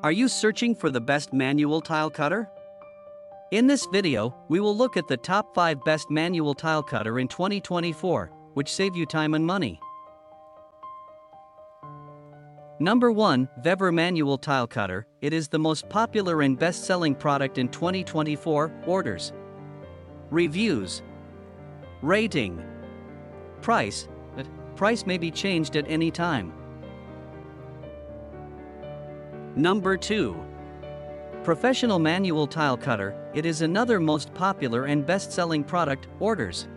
Are you searching for the best manual tile cutter? In this video, we will look at the top 5 best manual tile cutter in 2024, which save you time and money. Number 1, VEVOR Manual Tile Cutter. It is the most popular and best-selling product in 2024. Orders, reviews, rating, price. Price may be changed at any time. Number 2, Professional Manual Tile Cutter. It is another most popular and best-selling product. Orders,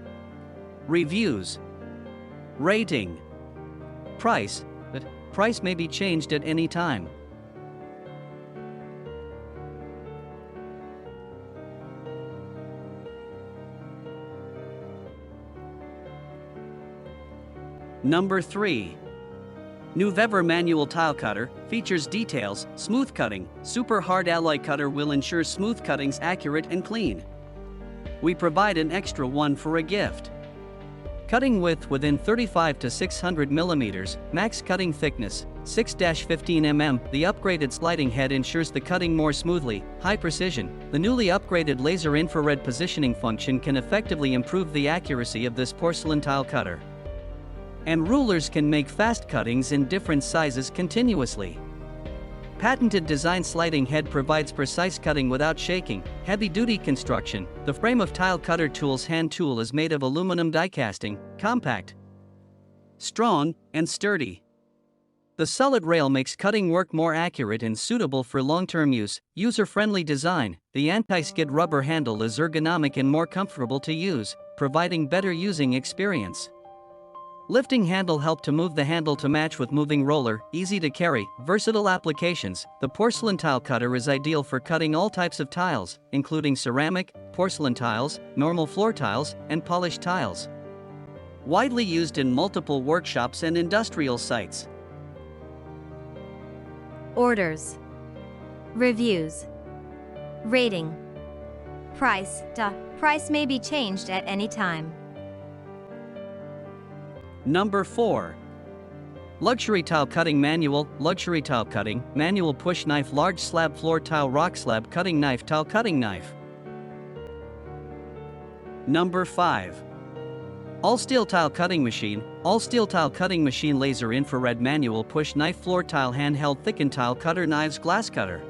reviews, rating, price. Price may be changed at any time. Number 3, New VEVOR Manual Tile Cutter. Features details, smooth cutting. Super hard alloy cutter will ensure smooth cuttings accurate and clean. We provide an extra one for a gift. Cutting width within 35 to 600 mm, max cutting thickness 6-15 mm. The upgraded sliding head ensures the cutting more smoothly, high precision. The newly upgraded laser infrared positioning function can effectively improve the accuracy of this porcelain tile cutter. And rulers can make fast cuttings in different sizes continuously. Patented design sliding head provides precise cutting without shaking. Heavy-duty construction. The frame of tile cutter tool's hand tool is made of aluminum die casting, compact, strong, and sturdy. The solid rail makes cutting work more accurate and suitable for long-term use. User-friendly design. The anti-skid rubber handle is ergonomic and more comfortable to use, providing better using experience. Lifting handle help to move the handle to match with moving roller, easy to carry, versatile applications. The porcelain tile cutter is ideal for cutting all types of tiles, including ceramic, porcelain tiles, normal floor tiles, and polished tiles. Widely used in multiple workshops and industrial sites. Orders, reviews, rating, price. Price may be changed at any time. Number 4, Luxury Tile Cutting Manual. Luxury Tile Cutting Manual Push Knife. Large slab floor tile rock slab cutting knife. Tile cutting knife. Number 5, All Steel Tile Cutting Machine. All Steel Tile Cutting Machine. Laser infrared manual push knife floor tile handheld thickened tile cutter. Knives. Glass cutter.